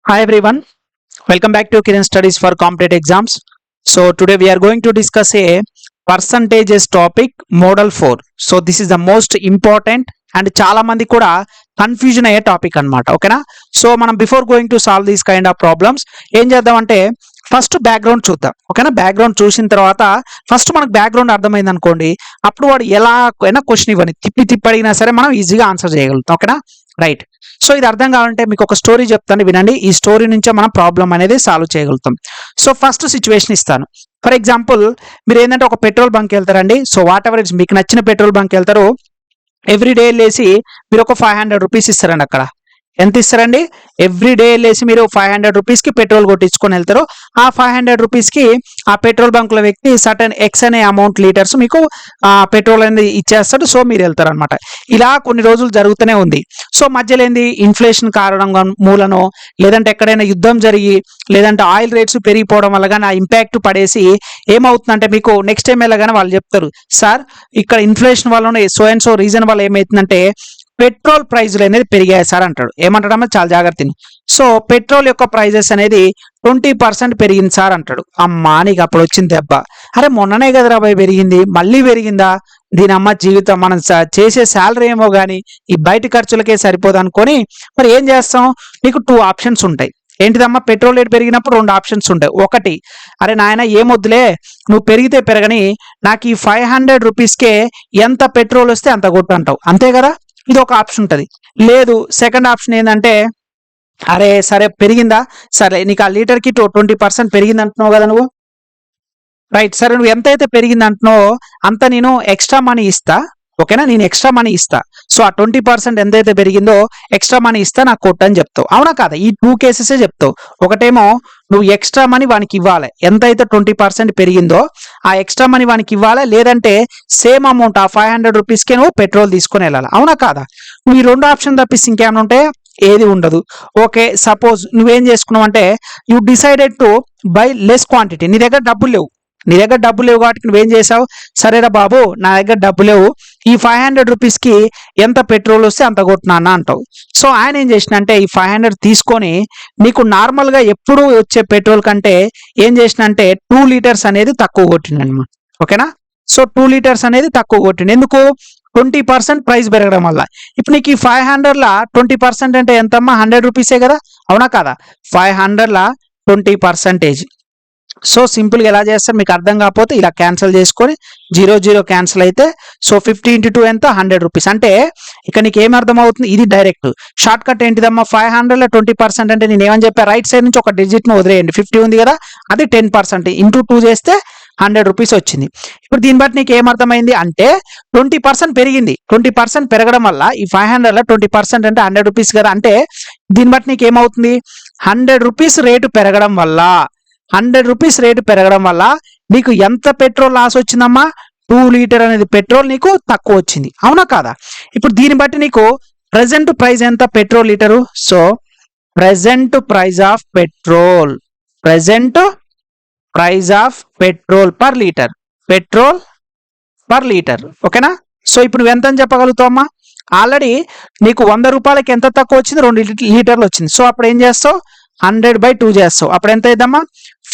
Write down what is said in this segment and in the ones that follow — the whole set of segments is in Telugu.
Hi everyone, welcome back to Kiran Studies for Competitive Exams. So today we are going to discuss a percentages topic model 4. So this is the most important and చాలా మంది కూడా కన్ఫ్యూజన్ అయ్యే టాపిక్ అన్నమాట. ఓకేనా? సో మనం before going to solve these kind of problems ఏం చేద్దామంటే ఫస్ట్ బ్యాక్గ్రౌండ్ చూద్దాం. ఓకేనా? బ్యాక్గ్రౌండ్ చూసిన తర్వాత ఫస్ట్ మనకు బ్యాక్గ్రౌండ్ అర్థమైంది అనుకోండి, అప్పుడు వాడు ఎలా అయినా క్వశ్చన్ ఇవ్వని తిప్పి అడిగినా సరే మనం ఈజీగా ఆన్సర్ చేయగలుగుతాం. ఓకేనా? రైట్. సో ఇది అర్థం కావాలంటే మీకు ఒక స్టోరీ చెప్తాను, వినండి. ఈ స్టోరీ నుంచే మనం ప్రాబ్లం అనేది సాల్వ్ చేయగలుగుతాం. సో ఫస్ట్ సిచ్యువేషన్ ఇస్తాను. ఫర్ ఎగ్జాంపుల్ మీరు ఏంటంటే ఒక పెట్రోల్ బంక్ వెళ్తారండి. సో వాట్ ఎవర్ ఇట్స్, మీకు నచ్చిన పెట్రోల్ బంక్ వెళ్తారు. ఎవ్రీ డే వెళ్ళేసి మీరు ఒక 500 రూపీస్ ఇస్తారండి. అక్కడ ఎంత ఇస్తారండి? ఎవ్రీ డే వెళ్ళేసి మీరు 500 రూపీస్కి పెట్రోల్ కొట్టించుకొని వెళ్తారు. ఆ 500 రూపీస్కి ఆ పెట్రోల్ బంక్లో వ్యక్తి సర్టన్ ఎక్స్ అనే అమౌంట్ లీటర్స్ మీకు పెట్రోల్ అనేది ఇచ్చేస్తాడు. సో మీరు వెళ్తారు అనమాట. ఇలా కొన్ని రోజులు జరుగుతూనే ఉంది. సో మధ్యలో ఏంది, ఇన్ఫ్లేషన్ కారణంగా మూలనో, లేదంటే ఎక్కడైనా యుద్ధం జరిగి, లేదంటే ఆయిల్ రేట్స్ పెరిగిపోవడం వల్ల కానీ ఆ ఇంపాక్ట్ పడేసి ఏమవుతుందంటే మీకు నెక్స్ట్ టైం వెళ్ళగానే వాళ్ళు చెప్తారు, సార్ ఇక్కడ ఇన్ఫ్లేషన్ వల్ల సో అండ్ సో రీజన్ వల్ల ఏమవుతుందంటే పెట్రోల్ ప్రైజులు అనేది పెరిగాయి సార్ అంటాడు. ఏమంటాడమ్మా, చాలా జాగ్రత్త. సో పెట్రోల్ యొక్క ప్రైజెస్ అనేది 20% పెరిగింది సార్ అంటాడు. అమ్మా నీకు అప్పుడు వచ్చింది దెబ్బ. అరే మొన్ననే కదరా బాయ్ పెరిగింది, మళ్ళీ పెరిగిందా? దీని అమ్మ జీవితం, మనం చేసే శాలరీ ఏమో కానీ ఈ బయట ఖర్చులకే సరిపోదు అనుకొని మరి ఏం చేస్తాం, నీకు 2 ఆప్షన్స్ ఉంటాయి. ఏంటిదమ్మా, పెట్రోల్ రేట్ పెరిగినప్పుడు 2 ఆప్షన్స్ ఉంటాయి. ఒకటి, అరే నాయన ఏమొద్దులే, నువ్వు పెరిగితే పెరగని, నాకు ఈ 500 రూపీస్కే ఎంత పెట్రోల్ వస్తే అంత కొట్టు అంటావు, అంతే కదా? ఇది ఒక ఆప్షన్ ఉంటుంది. లేదు, సెకండ్ ఆప్షన్ ఏంటంటే, అరే సరే పెరిగిందా, సరే నీకు ఆ లీటర్కి 20% పెరిగింది అంటున్నావు కదా నువ్వు, రైట్, సరే నువ్వు ఎంత అయితే పెరిగింది అంటున్నావో అంత నేను ఎక్స్ట్రా మనీ ఇస్తా. ఓకేనా? నేను ఎక్స్ట్రా మనీ ఇస్తా. సో ఆ 20% ఎంతైతే పెరిగిందో ఎక్స్ట్రా మనీ ఇస్తా, నాకు కొట్టు అని చెప్తావు. అవునా కాదా? ఈ 2 కేసెసే చెప్తావు. ఒకటేమో నువ్వు ఎక్స్ట్రా మనీ వానికి ఇవ్వాలి, ఎంతైతే 20% పెరిగిందో ఆ ఎక్స్ట్రా మనీ వానికి ఇవ్వాలి, లేదంటే సేమ్ అమౌంట్ ఆ 500 రూపీస్కే నువ్వు పెట్రోల్ తీసుకొని వెళ్ళాలి. అవునా కాదా? నువ్వు ఈ 2 ఆప్షన్ తప్పిస్తే ఇంకేమైనా ఉంటే ఏది ఉండదు. ఓకే, సపోజ్ నువ్వేం చేసుకున్నావు అంటే you decided to buy less quantity. నీ దగ్గర డబ్బులు లేవు కాబట్టి నువ్వేం చేసావు, సరేరా బాబు నా దగ్గర డబ్బు లేవు, ఈ 500 రూపీస్కి ఎంత పెట్రోల్ వస్తే అంత కొట్టినా అంటావు. సో ఆయన ఏం చేసినంటే ఈ 500 తీసుకొని నీకు నార్మల్గా ఎప్పుడు వచ్చే పెట్రోల్ కంటే ఏం చేసినంటే 2 లీటర్స్ అనేది తక్కువ కొట్టిండు అనమాట. ఓకేనా? సో 2 లీటర్స్ అనేది తక్కువ కొట్టిండు. ఎందుకు? 20% ప్రైస్ పెరగడం వల్ల. ఇప్పుడు నీకు ఈ 500లా 20% అంటే ఎంతమ్మా, 100 రూపీసే కదా, అవునా కదా? 500లా 20%. సో సింపుల్గా ఎలా చేస్తారు మీకు అర్థం కాకపోతే ఇలా క్యాన్సిల్ చేసుకొని 0 క్యాన్సిల్ అయితే సో 50 × 2 ఎంత, 100 రూపీస్. అంటే ఇక నీకు ఏం అర్థం అవుతుంది, ఇది డైరెక్ట్ షార్ట్ కట్. ఏంటిదమ్మా, 500లో 20% అంటే నేను ఏమని చెప్పా, రైట్ సైడ్ నుంచి ఒక డిజిట్ను వదిలేయండి. 50 ఉంది కదా, అది 10% ఇంటూ 2 చేస్తే 100 రూపీస్ వచ్చింది. ఇప్పుడు దీన్ని బట్టి నీకు ఏమర్థమైంది అంటే 20% పెరిగింది. 20% పెరగడం వల్ల ఈ 500లో 20% అంటే 100 రూపీస్ కదా. అంటే దీన్ని బట్టి నీకు ఏమవుతుంది, 100 రూపీస్ రేటు పెరగడం వల్ల 100 రూపీస్ రేటు పెరగడం వల్ల నీకు ఎంత పెట్రోల్ లాస్ వచ్చిందమ్మా, 2 లీటర్ అనేది పెట్రోల్ నీకు తక్కువ వచ్చింది. అవునా కాదా? ఇప్పుడు దీన్ని బట్టి నీకు ప్రెసెంట్ ప్రైస్ ఎంత petrol litre. So present price of petrol per litre, petrol per litre. ఓకేనా? సో ఇప్పుడు నువ్వు ఎంత అని చెప్పగలుగుతావు అమ్మా, ఆల్రెడీ నీకు 100 రూపాయలకి ఎంత తక్కువ వచ్చింది, 2 లీటర్లు వచ్చింది. సో అప్పుడు ఏం చేస్తావు, 100/2 చేస్తావు. అప్పుడు ఎంత అయిందమ్మా,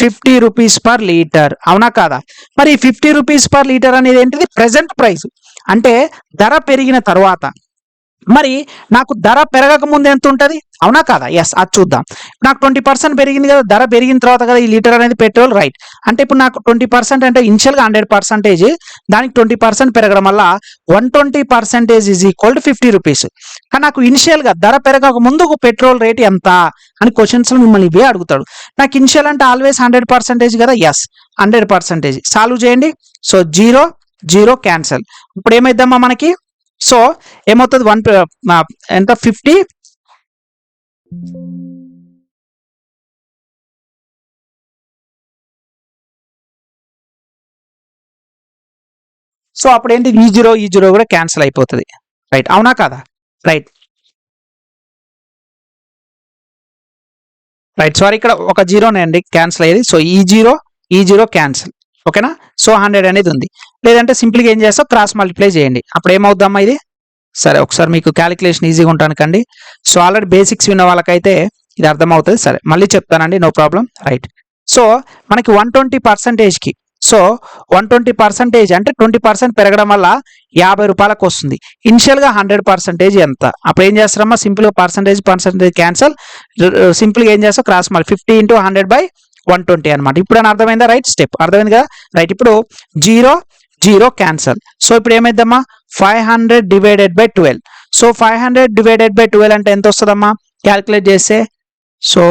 50 రూపీస్ పర్ లీటర్. అవునా కాదా? మరి 50 రూపీస్ పర్ లీటర్ అనేది ఏంటిది, ప్రెసెంట్ ప్రైస్. అంటే ధర పెరిగిన తర్వాత. మరి నాకు ధర పెరగక ముందు ఎంత ఉంటుంది, అవునా కాదా? ఎస్, అది చూద్దాం. నాకు 20% పెరిగింది కదా, ధర పెరిగిన తర్వాత కదా ఈ లీటర్ అనేది పెట్రోల్, రైట్. అంటే ఇప్పుడు నాకు 20% అంటే ఇనిషియల్గా 100%, దానికి 20% పెరగడం వల్ల 120% ఈజ్ ఈక్వల్ టు 50 రూపీస్. కానీ నాకు ఇనిషియల్గా ధర పెరగక ముందు పెట్రోల్ రేట్ ఎంత అని క్వశ్చన్స్లో మిమ్మల్ని ఇవే అడుగుతాడు. నాకు ఇనిషియల్ అంటే ఆల్వేస్ 100% కదా, ఎస్ 100%. సాల్వ్ చేయండి. So 0 cancel. ఇప్పుడు ఏమైద్దామా మనకి, సో ఏమవుతుంది, ఎంత 50. సో అప్పుడు ఏంటి, ఈ జీరో కూడా క్యాన్సిల్ అయిపోతుంది, రైట్. అవునా కాదా? రైట్. సారీ, ఇక్కడ ఒక జీరోనే అండి క్యాన్సిల్ అయ్యేది. సో ఈ జీరో క్యాన్సిల్. ఓకేనా? సో 100 అనేది ఉంది. లేదంటే సింపుల్గా ఏం చేస్తావు, క్రాస్ మల్టిప్లై చేయండి. అప్పుడు ఏమవుద్దమ్మా ఇది, సరే ఒకసారి మీకు క్యాలిక్యులేషన్ ఈజీగా ఉంటానుకండి. సో ఆల్రెడీ బేసిక్స్ విన్న వాళ్ళకైతే ఇది అర్థమవుతుంది. సరే మళ్ళీ చెప్తానండి, నో ప్రాబ్లం. రైట్. సో మనకి 120%కి, సో 120% అంటే 20% పెరగడం వల్ల 50 రూపాయలకు వస్తుంది. ఇనిషియల్గా 100% ఎంత? అప్పుడు ఏం చేస్తారమ్మా, సింపుల్గా పర్సంటేజ్ క్యాన్సల్, సింపుల్గా ఏం చేస్తాం, క్రాస్ మళ్ళీ 50 × 100/120 అనమాట. ఇప్పుడు అని అర్థమైందా? రైట్ స్టెప్ అర్థమైంది కదా. రైట్, ఇప్పుడు 0 క్యాన్సల్. సో ఇప్పుడు ఏమైందమ్మా, 500 / 12. సో 500 / 12 అంటే ఎంత వస్తుందమ్మా, క్యాల్కులేట్ చేస్తే సో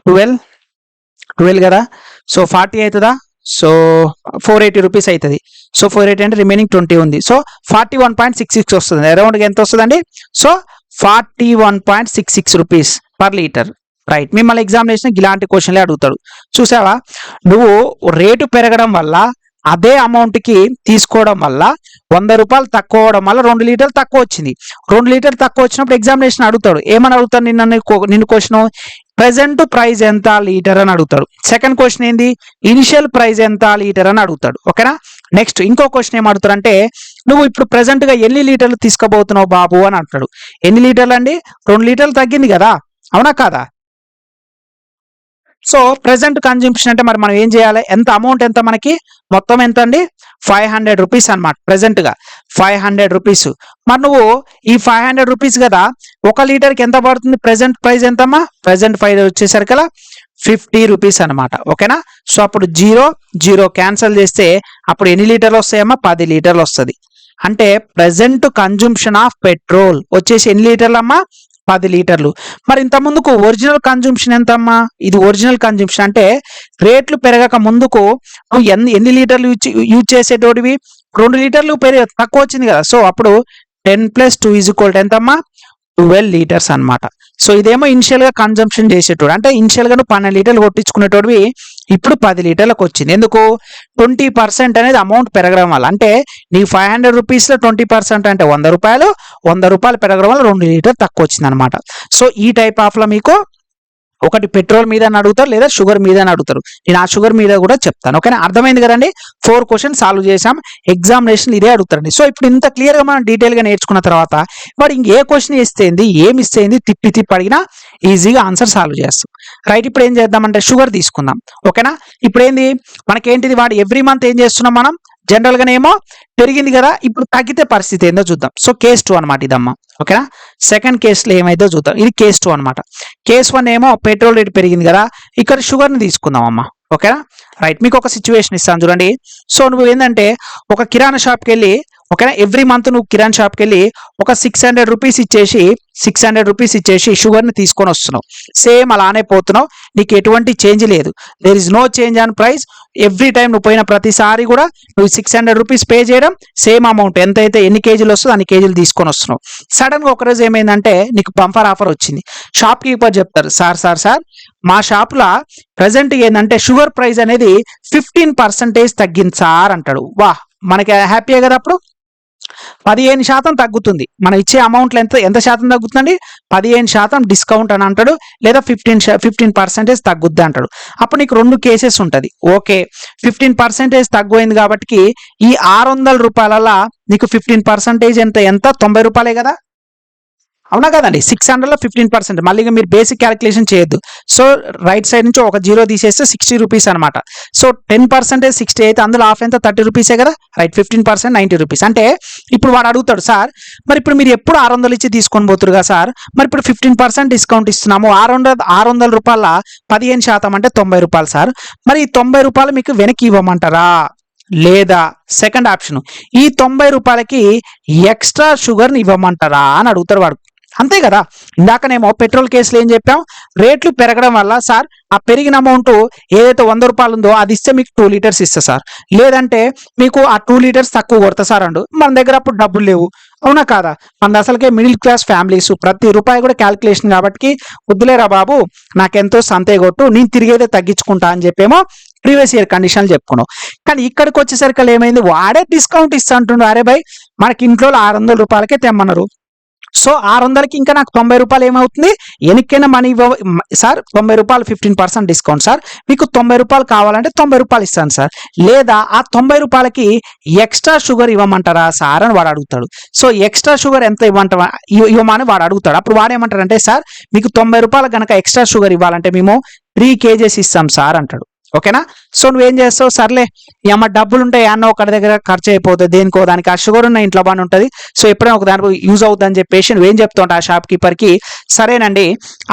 12 కదా, సో 40 అవుతుందా, సో 480 రూపీస్ అవుతుంది. సో 480 అంటే రిమైనింగ్ 20 ఉంది. సో 41.66 వస్తుంది. అరౌండ్గా ఎంత వస్తుందండి, so 41.66 rupees per litre. Right, మిమ్మల్ని ఎగ్జామినేషన్ ఇలాంటి క్వశ్చన్లే అడుగుతాడు. చూసావా, నువ్వు రేటు పెరగడం వల్ల అదే అమౌంట్కి తీసుకోవడం వల్ల 100 రూపాయలు తక్కువ అవడం వల్ల 2 లీటర్లు తక్కువ వచ్చింది. 2 లీటర్లు తక్కువ వచ్చినప్పుడు ఎగ్జామినేషన్ అడుగుతాడు. ఏమని అడుగుతాడు నిన్ను క్వశ్చన్, ప్రెసెంట్ ప్రైస్ ఎంత లీటర్ అని అడుగుతాడు. సెకండ్ క్వశ్చన్ ఏంది, ఇనిషియల్ ప్రైస్ ఎంత లీటర్ అని అడుగుతాడు. ఓకేనా. నెక్స్ట్ ఇంకో క్వశ్చన్ ఏం అడుగుతాడు అంటే, నువ్వు ఇప్పుడు ప్రెసెంట్ గా ఎన్ని లీటర్లు తీసుకోబోతున్నావు బాబు అని అంటాడు. ఎన్ని లీటర్లు అండి, 2 లీటర్లు తగ్గింది కదా, అవునా కాదా? సో ప్రెసెంట్ కన్జంప్షన్ అంటే మరి మనం ఏం చేయాలి, ఎంత అమౌంట్ ఎంత మనకి మొత్తం ఎంత అండి, 500 రూపీస్ అనమాట. ప్రెసెంట్ గా 500 రూపీస్. మరి నువ్వు ఈ 500 రూపీస్ కదా, 1 లీటర్కి ఎంత పడుతుంది, ప్రెసెంట్ ప్రైస్ ఎంతమ్మా, ప్రెసెంట్ ప్రైస్ వచ్చేసరికలా 50 రూపీస్ అనమాట. ఓకేనా. సో అప్పుడు 0 క్యాన్సల్ చేస్తే అప్పుడు ఎన్ని లీటర్లు వస్తాయమ్మా, 10 లీటర్లు వస్తుంది. అంటే ప్రెసెంట్ కన్జంప్షన్ ఆఫ్ పెట్రోల్ వచ్చేసి ఎన్ని లీటర్లు అమ్మా, 10 లీటర్లు. మరి ఇంత ముందుకు ఒరిజినల్ కన్జంప్షన్ ఎంత అమ్మా, ఇది ఒరిజినల్ కన్జంప్షన్ అంటే రేట్లు పెరగక ముందుకు నువ్వు ఎన్ని లీటర్లు యూజ్ చేసేటోడివి, 2 లీటర్లు తక్కువ వచ్చింది కదా. సో అప్పుడు 10 + 2 = ఎంతమ్మా, 12 లీటర్స్ అనమాట. సో ఇదేమో ఇనిషియల్ గా కన్జంప్షన్ చేసేటోడు, అంటే ఇనిషియల్ గా నువ్వు 12 లీటర్లు కొట్టించుకునేటోడివి ఇప్పుడు 10 లీటర్లకు వచ్చింది. ఎందుకు, 20% అనేది అమౌంట్ పెరగడం వల్ల. అంటే నీ 500 రూపీస్లో 20% అంటే 100 రూపాయలు, 100 రూపాయలు పెరగడం వల్ల 2 లీటర్ తక్కువ వచ్చింది అనమాట. సో ఈ టైప్ ఆఫ్ లో మీకు ఒకటి పెట్రోల్ మీద అడుగుతారు, లేదా షుగర్ మీద అడుగుతారు. నేను ఆ షుగర్ మీద కూడా చెప్తాను. ఓకేనా, అర్థమైంది కదండి. 4 క్వశ్చన్స్ సాల్వ్ చేసాం, ఎగ్జామినేషన్ ఇదే అడుగుతారండి. సో ఇప్పుడు ఇంత క్లియర్ గా మనం డీటెయిల్ గా నేర్చుకున్న తర్వాత వాడు ఇంకే క్వశ్చన్ ఇస్తేంది, ఏమి ఇస్తేంది, తిప్పి అడిగినా ఈజీగా ఆన్సర్ సాల్వ్ చేస్తాం. రైట్, ఇప్పుడు ఏం చేద్దామంటే షుగర్ తీసుకుందాం. ఓకేనా, ఇప్పుడు ఏంది మనకేంటిది, వాడు ఎవ్రీ మంత్ ఏం చేస్తున్నాం మనం, జనరల్ గానేమో పెరిగింది కదా, ఇప్పుడు తగ్గితే పరిస్థితి ఏందో చూద్దాం. సో కేస్ 2 అనమాట ఇదమ్మా. ఓకేనా, సెకండ్ కేసులో ఏమైతే చూద్దాం. ఇది కేస్ 2 అనమాట. కేస్ 1 ఏమో పెట్రోల్ రేట్ పెరిగింది కదా, ఇక్కడ షుగర్ని తీసుకుందాం అమ్మా. ఓకేనా. రైట్, మీకు ఒక సిచ్యువేషన్ ఇస్తాను చూడండి. సో నువ్వు ఏంటంటే ఒక కిరాణా షాప్కి వెళ్ళి, ఓకేనా, ఎవ్రీ మంత్ నువ్వు కిరాణా షాప్కి వెళ్ళి ఒక 600 రూపీస్ ఇచ్చేసి షుగర్ని తీసుకొని వస్తున్నావు. సేమ్ అలానే పోతున్నావు, నీకు ఎటువంటి చేంజ్ లేదు. There is no change on price. Every time నువ్వు పోయిన ప్రతిసారి కూడా నువ్వు 600 రూపీస్ పే చేయడం, సేమ్ అమౌంట్ ఎంతైతే ఎన్ని కేజీలు వస్తుందో అన్ని కేజీలు తీసుకొని వస్తున్నావు. సడన్ గా ఒకరోజు ఏమైందంటే నీకు బంపర్ ఆఫర్ వచ్చింది. షాప్ కీపర్ చెప్తారు, సార్ మా షాప్ లో ప్రెసెంట్ ఏంటంటే షుగర్ ప్రైస్ అనేది 15% తగ్గింది సార్ అంటాడు. వా, మనకి హ్యాపీయే కదా. అప్పుడు 15% తగ్గుతుంది. మనం ఇచ్చే అమౌంట్లో ఎంత శాతం తగ్గుతుందండి, 15% డిస్కౌంట్ అని అంటాడు, లేదా 15% తగ్గుద్ది అంటాడు. అప్పుడు నీకు 2 కేసెస్ ఉంటుంది. ఓకే, 15% తగ్గుయింది కాబట్టి ఈ 600 రూపాయల నీకు 15% ఎంత 90 రూపాయలే కదా, అవునా కదండి. 600లో 15%, మళ్ళీ మీరు బేసిక్ క్యాలిక్యులేషన్ చేయొద్దు. సో రైట్ సైడ్ నుంచి ఒక 0 తీసేస్తే 60 రూపీస్ అనమాట. సో 10% 60 అయితే అందులో హాఫ్ ఎంత 30 రూపీసే కదా. Right, 15% 90 rupees. అంటే ఇప్పుడు వాడు అడుగుతాడు, సార్ మరి ఇప్పుడు మీరు ఎప్పుడు 600 ఇచ్చి తీసుకొని పోతురు కదా సార్, మరి ఇప్పుడు 15% డిస్కౌంట్ ఇస్తున్నాము, 600 రూపాయల 15% అంటే 90 రూపాయలు సార్, మరి ఈ 90 రూపాయలు మీకు వెనక్కి ఇవ్వమంటారా, లేదా సెకండ్ ఆప్షన్ ఈ 90 రూపాయలకి ఎక్స్ట్రా షుగర్ని ఇవ్వమంటారా అని అడుగుతారు వాడు. అంతే కదా. ఇందాకనేమో పెట్రోల్ కేసులో ఏం చెప్పాం, రేట్లు పెరగడం వల్ల సార్ ఆ పెరిగిన అమౌంట్ ఏదైతే 100 రూపాయలు ఉందో అది ఇస్తే మీకు 2 లీటర్స్ ఇస్తా సార్, లేదంటే మీకు ఆ 2 లీటర్స్ తక్కువ కొడతా సార్ అండు. మన దగ్గర అప్పుడు డబ్బులు లేవు, అవునా కాదా. మన అసలుకే మిడిల్ క్లాస్ ఫ్యామిలీస్, ప్రతి రూపాయి కూడా క్యాల్కులేషన్ కాబట్టి వద్దులేరా బాబు నాకెంతో సంతే కొట్టు, నేను తిరిగేదే తగ్గించుకుంటా అని చెప్పేమో ప్రీవియస్ ఇయర్ కండిషన్లు చెప్పుకున్నావు. కానీ ఇక్కడికి వచ్చేసరికి ఏమైంది, వాడే డిస్కౌంట్ ఇస్తా అంటుండు. అరే భయ్ మనకి ఇంట్లో 600 రూపాయలకే తెమ్మన్నారు, సో 600కి ఇంకా నాకు 90 రూపాయలు ఏమవుతుంది, ఎనికైనా మనీ సార్ 90 రూపాయలు 15% డిస్కౌంట్ సార్, మీకు 90 రూపాయలు కావాలంటే 90 రూపాయలు ఇస్తాను సార్, లేదా ఆ 90 రూపాయలకి ఎక్స్ట్రా షుగర్ ఇవ్వమంటారా సార్ అని వాడు అడుగుతాడు. సో ఎక్స్ట్రా షుగర్ ఎంత ఇవ్వమని వాడు అడుగుతాడు. అప్పుడు వాడు ఏమంటారంటే సార్ మీకు 90 రూపాయలు కనుక ఎక్స్ట్రా షుగర్ ఇవ్వాలంటే మేము 3 kgs ఇస్తాం సార్ అంటాడు. ఓకేనా. సో నువ్వేం చేస్తావు, సర్లే ఈ అమ్మ డబ్బులు ఉంటాయి అన్న ఒకటి దగ్గర ఖర్చు అయిపోతుంది, దేనికో దానికి ఆ షుగర్ ఉన్న ఇంట్లో బాగా ఉంటుంది, సో ఎప్పుడైనా ఒక దానికి యూజ్ అవుతుంది అని చెప్పేసి నువ్వేం చెప్తావు ఆ షాప్ కీపర్కి, సరేనండి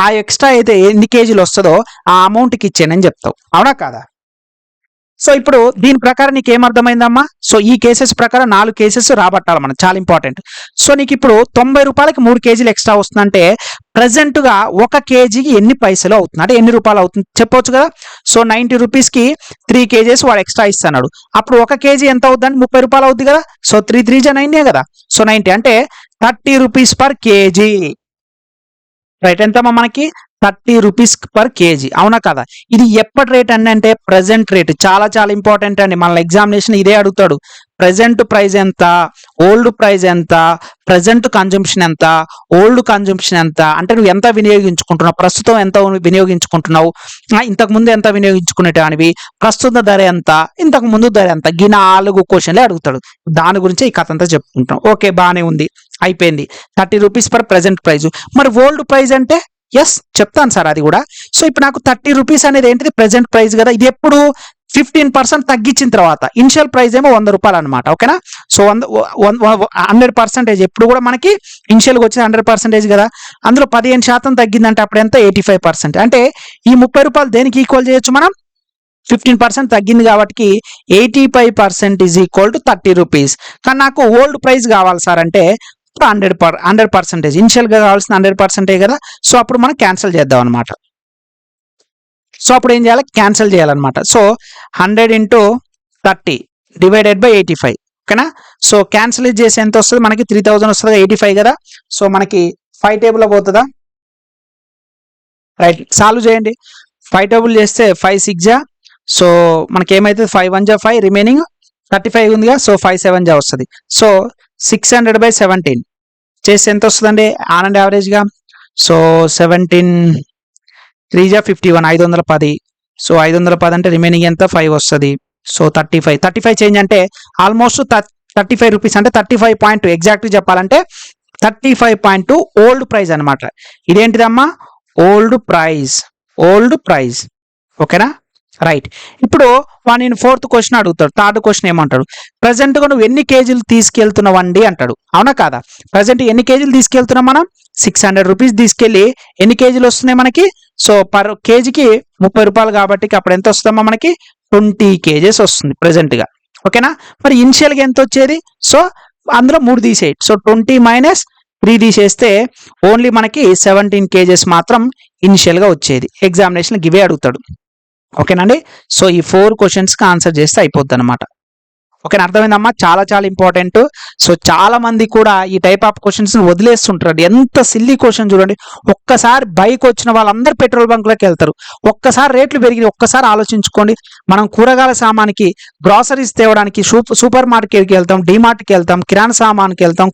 ఆ ఎక్స్ట్రా అయితే ఎన్ని కేజీలు వస్తుందో ఆ అమౌంట్కి ఇచ్చేనని చెప్తావు. అవునా కాదా. సో ఇప్పుడు దీని ప్రకారం నీకు ఏమర్థమైందమ్మా, సో ఈ కేసెస్ ప్రకారం 4 కేసెస్ రాబట్టాలి మనం, చాలా ఇంపార్టెంట్. సో నీకు ఇప్పుడు 90 రూపాయలకి 3 కేజీలు ఎక్స్ట్రా వస్తుందంటే ప్రజెంట్ గా 1 కేజీకి ఎన్ని పైసలు అవుతుంది అంటే ఎన్ని రూపాయలు అవుతుంది చెప్పవచ్చు కదా. సో 90 రూపీస్కి 3 kgs వాడు ఎక్స్ట్రా ఇస్తున్నాడు, అప్పుడు 1 కేజీ ఎంత అవుతుందని 30 రూపాయలు అవుతుంది కదా. సో 3 3 జా 90 కదా. సో 90 అంటే 30 రూపీస్ పర్ కేజీ. రైట్, ఎంతమ్మా మనకి 30 రూపీస్ పర్ కేజీ. అవునా కదా. ఇది ఎప్పటి రేట్ అండి అంటే ప్రజెంట్ రేట్. చాలా చాలా ఇంపార్టెంట్ అండి, మన ఎగ్జామినేషన్ ఇదే అడుగుతాడు. ప్రజెంట్ ప్రైస్ ఎంత, ఓల్డ్ ప్రైస్ ఎంత, ప్రజెంట్ కన్జంప్షన్ ఎంత, ఓల్డ్ కన్జంప్షన్ ఎంత, అంటే నువ్వు ఎంత వినియోగించుకుంటున్నావు, ప్రస్తుతం ఎంత వినియోగించుకుంటున్నావు, ఇంతకు ముందు ఎంత వినియోగించుకునేటానివి, ప్రస్తుత ధర ఎంత, ఇంతకు ముందు ధర ఎంత, ఈ 4 క్వశ్చన్లే అడుగుతాడు. దాని గురించి ఈ కథ అంతా చెప్పుకుంటాం. ఓకే బాగానే ఉంది, అయిపోయింది. 30 రూపీస్ పర్ ప్రజెంట్ ప్రైజ్. మరి ఓల్డ్ ప్రైస్ అంటే ఎస్ చెప్తాను సార్ అది కూడా. సో ఇప్పుడు నాకు 30 రూపీస్ అనేది ఏంటిది ప్రెజెంట్ ప్రైస్ కదా, ఇది ఎప్పుడు 15% తగ్గించిన తర్వాత. ఇనిషియల్ ప్రైస్ ఏమో 100 రూపాయలు అనమాట. ఓకేనా. సో 100% ఎప్పుడు కూడా మనకి ఇనిషియల్గా వచ్చి 100% కదా, అందులో 15% తగ్గిందంటే అప్పుడు ఎంత 85%. అంటే ఈ 30 రూపాయలు దేనికి ఈక్వల్ చేయొచ్చు మనం, 15% తగ్గింది కాబట్టి 85% ఈజ్ ఈక్వల్ టు 30 రూపీస్. కానీ నాకు ఓల్డ్ ప్రైస్ కావాలి సార్ అంటే 100%. ఇనిషియల్ గా కావాల్సిన 100% కదా. సో అప్పుడు మనం క్యాన్సిల్ చేద్దాం అనమాట. సో అప్పుడు ఏం చేయాలి, క్యాన్సిల్ చేయాలన్నమాట. So 100 × 30 divided by 85. ఓకేనా. సో క్యాన్సిల్ చేసి ఎంత వస్తుంది మనకి 3000 వస్తుంది, 85 కదా. సో మనకి 5 టేబుల్ పోతుందా, రైట్ సాల్వ్ చేయండి. 5 టేబుల్ చేస్తే 5 6 జా, సో మనకి ఏమైతుంది 5 1 జా 5, రిమైనింగ్ 35 ఉందిగా, సో 5 7 జా వస్తుంది. సో 600/17 చేస్తే ఎంత వస్తుందండి ఆనండ్ యావరేజ్గా. సో 17 3 జా 51, 510. సో 510 అంటే రిమైనింగ్ ఎంత 5 వస్తుంది. సో 35 చేంజ్ అంటే ఆల్మోస్ట్ 35 రూపీస్ అంటే 35.2 ఎగ్జాక్ట్గా చెప్పాలంటే 35.2 ఓల్డ్ ప్రైస్ అనమాట. ఇదేంటిదమ్మా ఓల్డ్ ప్రైస్. ఓకేనా. రైట్. ఇప్పుడు నేను 4th క్వశ్చన్ అడుగుతాడు. 3rd క్వశ్చన్ ఏమంటాడు, ప్రజెంట్ గా నువ్వు ఎన్ని కేజీలు తీసుకెళ్తున్నావండి అంటాడు. అవునా కాదా. ప్రజెంట్ ఎన్ని కేజీలు తీసుకెళ్తున్నాం మనం, 600 రూపీస్ తీసుకెళ్లి ఎన్ని కేజీలు వస్తున్నాయి మనకి, సో పర్ కేజీకి 30 రూపాయలు కాబట్టి అప్పుడు ఎంత వస్తుందమ్మా మనకి 20 kgs వస్తుంది ప్రెసెంట్ గా. ఓకేనా. మరి ఇనిషియల్ గా ఎంత వచ్చేది, సో అందులో 3 తీసేయి. సో 20 - 3 తీసేస్తే ఓన్లీ మనకి 17 kgs మాత్రం ఇనిషియల్ గా వచ్చేది. ఎగ్జామినేషన్ గివే అడుగుతాడు. ఓకేనండి. సో ఈ 4 క్వశ్చన్స్కి ఆన్సర్ చేస్తే అయిపోద్ది అనమాట. ఓకేనా, అర్థమైందమ్మా. చాలా చాలా ఇంపార్టెంట్. సో చాలా మంది కూడా ఈ టైప్ ఆఫ్ క్వశ్చన్స్ వదిలేస్తుంటారు. ఎంత సిల్లీ క్వశ్చన్ చూడండి. ఒక్కసారి బైక్ వచ్చిన వాళ్ళందరూ పెట్రోల్ బంక్లోకి వెళ్తారు. ఒక్కసారి రేట్లు పెరిగి ఒక్కసారి ఆలోచించుకోండి. మనం కూరగాయల సామానికి, గ్రాసరీస్ తేవడానికి సూపర్ మార్కెట్కి వెళ్తాం, డిమార్ట్కి వెళ్తాం, కిరాణా సామాన్కి వెళ్తాం,